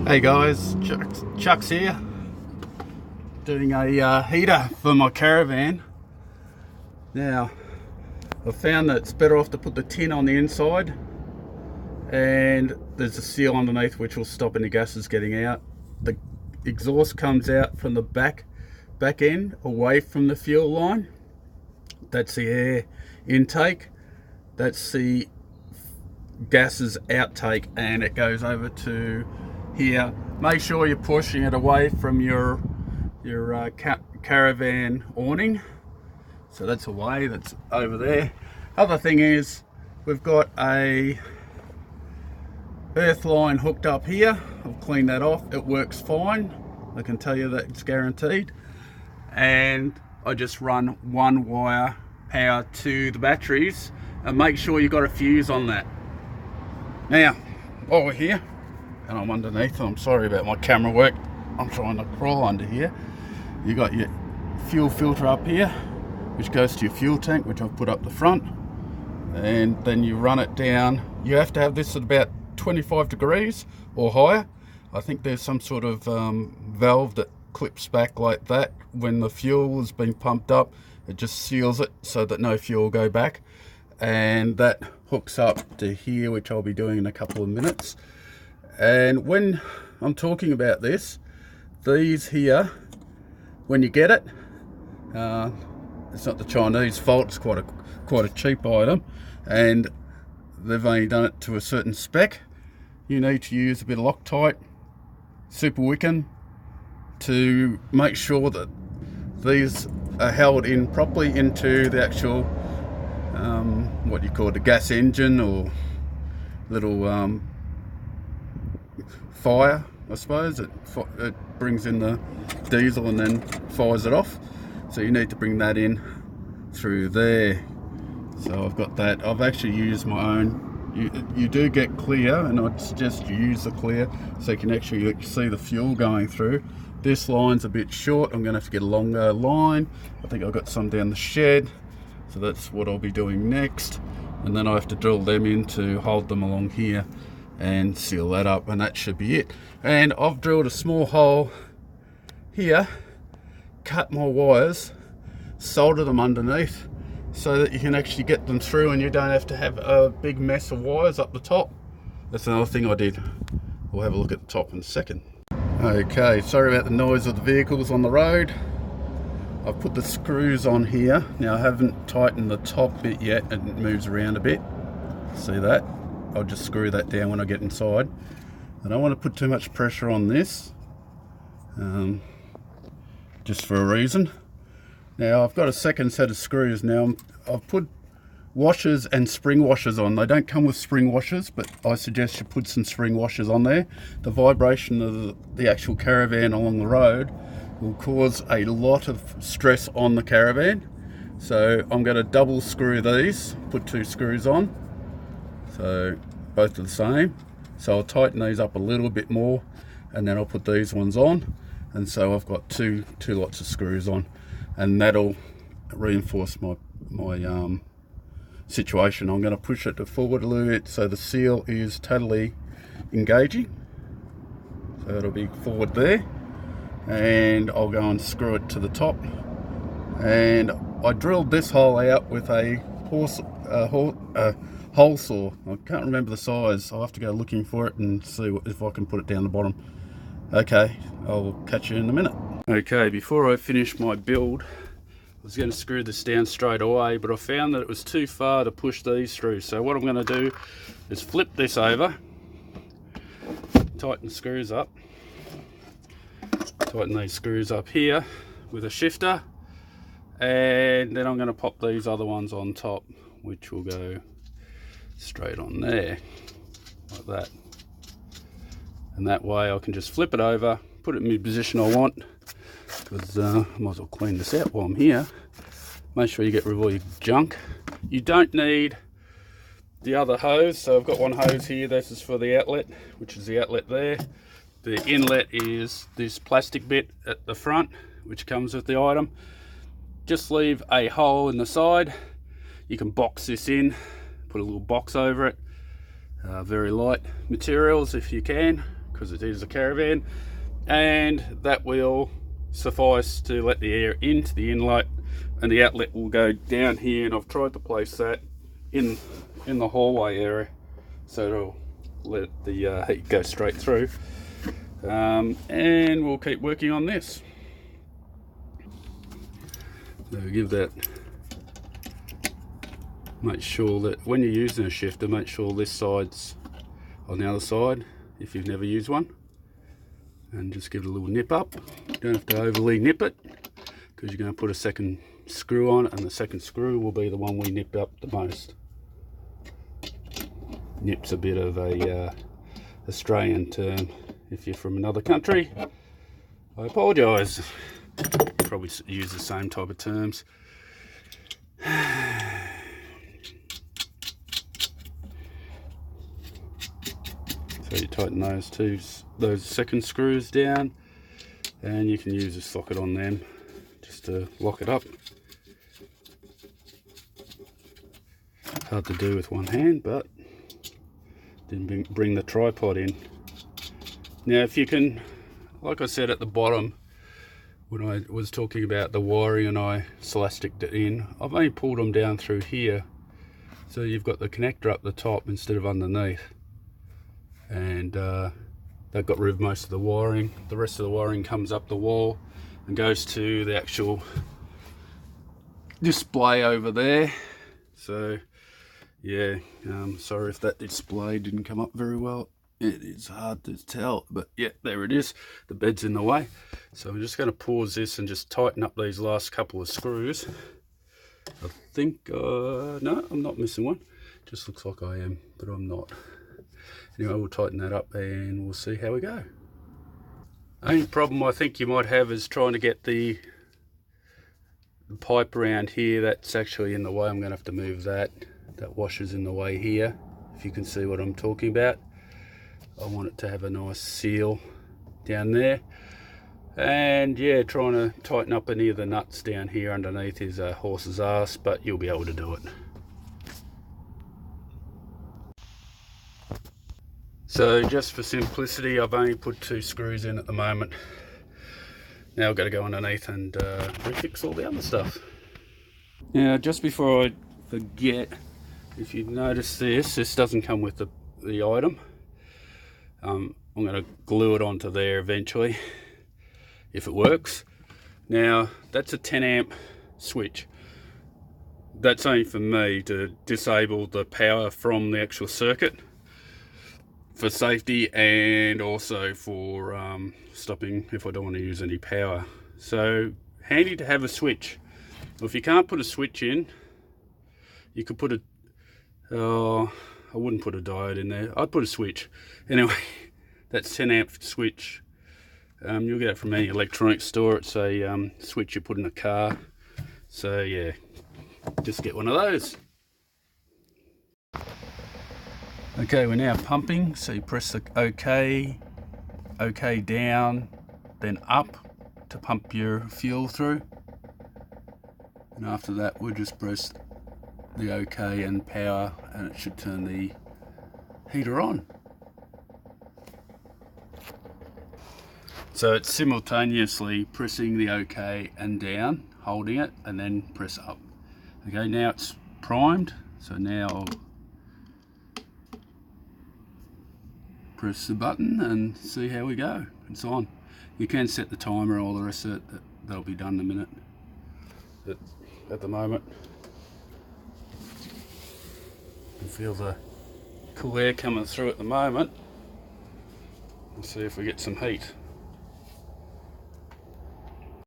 Hey guys, Chuck's here, doing a heater for my caravan. Now, I've found that it's better off to put the tin on the inside, and there's a seal underneath which will stop any gases getting out. The exhaust comes out from the back end, away from the fuel line. That's the air intake. That's the gases outtake, and it goes over to here. Make sure you're pushing it away from your caravan awning. So that's away, that's over there. Other thing is, we've got a earth line hooked up here. I've cleaned that off. It works fine. I can tell you that it's guaranteed. And I just run one wire power to the batteries, and make sure you've got a fuse on that. Now, while we're here, and I'm underneath, I'm sorry about my camera work, I'm trying to crawl under here. You got your fuel filter up here, which goes to your fuel tank, which I've put up the front, and then you run it down. You have to have this at about 25 degrees or higher. I think there's some sort of valve that clips back like that. When the fuel has been pumped up, it just seals it so that no fuel will go back, and that hooks up to here, which I'll be doing in a couple of minutes. And when I'm talking about this, these here, when you get it, it's not the Chinese fault, it's quite a cheap item, and they've only done it to a certain spec. You need to use a bit of Loctite, super wicking, to make sure that these are held in properly into the actual what you call the gas engine, or little fire, I suppose. It brings in the diesel and then fires it off. So you need to bring that in through there. So I've got that. I've actually used my own. You do get clear, and I'd suggest you use the clear so you can actually see the fuel going through. This line's a bit short. I'm going to have to get a longer line. I think I've got some down the shed, so that's what I'll be doing next. And then I have to drill them in to hold them along here and seal that up, and that should be it. And I've drilled a small hole here, cut my wires, solder them underneath so that you can actually get them through, and you don't have to have a big mess of wires up the top. That's another thing I did. We'll have a look at the top in a second. Okay, sorry about the noise of the vehicles on the road. I've put the screws on here. Now, I haven't tightened the top bit yet, and it moves around a bit. See that? I'll just screw that down when I get inside. I don't want to put too much pressure on this, just for a reason. Now, I've got a second set of screws. Now, I've put washers and spring washers on. They don't come with spring washers, but I suggest you put some spring washers on there. The vibration of the actual caravan along the road will cause a lot of stress on the caravan. So I'm going to double screw these, put two screws on, so both are the same. So I'll tighten these up a little bit more, and then I'll put these ones on, and so I've got two lots of screws on, and that'll reinforce my situation. I'm going to push it forward a little bit so the seal is totally engaging, so it'll be forward there, and I'll go and screw it to the top. And I drilled this hole out with a hole saw. I can't remember the size. I'll have to go looking for it and see if I can put it down the bottom. Okay, I'll catch you in a minute. Okay, before I finish my build, I was going to screw this down straight away, but I found that it was too far to push these through. So what I'm going to do is flip this over, tighten the screws up, tighten these screws up here with a shifter, and then I'm going to pop these other ones on top, which will go straight on there like that. And that way I can just flip it over, put it in the position I want, because I might as well clean this out while I'm here. Make sure you get rid of all your junk. You don't need the other hose, so I've got one hose here. This is for the outlet, which is the outlet there. The inlet is this plastic bit at the front, which comes with the item. Just leave a hole in the side. You can box this in, put a little box over it. Very light materials if you can, because it is a caravan, and that will suffice to let the air into the inlet, and the outlet will go down here, and I've tried to place that in the hallway area so it'll let the heat go straight through. And we'll keep working on this. So give that, make sure that when you're using a shifter, make sure this side's on the other side if you've never used one, and just give it a little nip up. You don't have to overly nip it because you're going to put a second screw on it, and the second screw will be the one we nipped up the most. Nip's a bit of a Australian term. If you're from another country, I apologise. Probably use the same type of terms. So you tighten those second screws down, and you can use a socket on them just to lock it up. Hard to do with one hand, but didn't bring the tripod in. Now if you can, like I said at the bottom when I was talking about the wiring and I elasticed it in, I've only pulled them down through here, so you've got the connector up the top instead of underneath, and that got rid of most of the wiring. The rest of the wiring comes up the wall and goes to the actual display over there. So yeah, sorry if that display didn't come up very well. It is hard to tell, but yeah, there it is. The bed's in the way. So I'm just going to pause this and just tighten up these last couple of screws. I think, no, I'm not missing one. Just looks like I am, but I'm not. Anyway, we'll tighten that up and we'll see how we go. Only problem I think you might have is trying to get the pipe around here. That's actually in the way. I'm going to have to move that. That washer's in the way here, if you can see what I'm talking about. I want it to have a nice seal down there, and yeah, trying to tighten up any of the nuts down here underneath is a horse's ass, but you'll be able to do it. So just for simplicity, I've only put 2 screws in at the moment. Now I've got to go underneath and refix all the other stuff. Now just before I forget, if you notice this doesn't come with the item. I'm going to glue it onto there eventually if it works. Now that's a 10 amp switch. That's only for me to disable the power from the actual circuit for safety, and also for stopping if I don't want to use any power. So handy to have a switch. If you can't put a switch in, you could put I wouldn't put a diode in there. I'd put a switch. Anyway, that's 10 amp switch. You'll get it from any electronics store. It's a switch you put in a car. So yeah, just get one of those. Okay, we're now pumping. So you press the OK down, then up to pump your fuel through. And after that, we'll just press the OK and power, and it should turn the heater on. So it's simultaneously pressing the OK and down, holding it, and then press up. Okay, now it's primed, so now I'll press the button and see how we go. It's on. You can set the timer, all the rest of it, that'll be done in a minute. But at the moment, you can feel the cool air coming through at the moment. Let's see if we get some heat.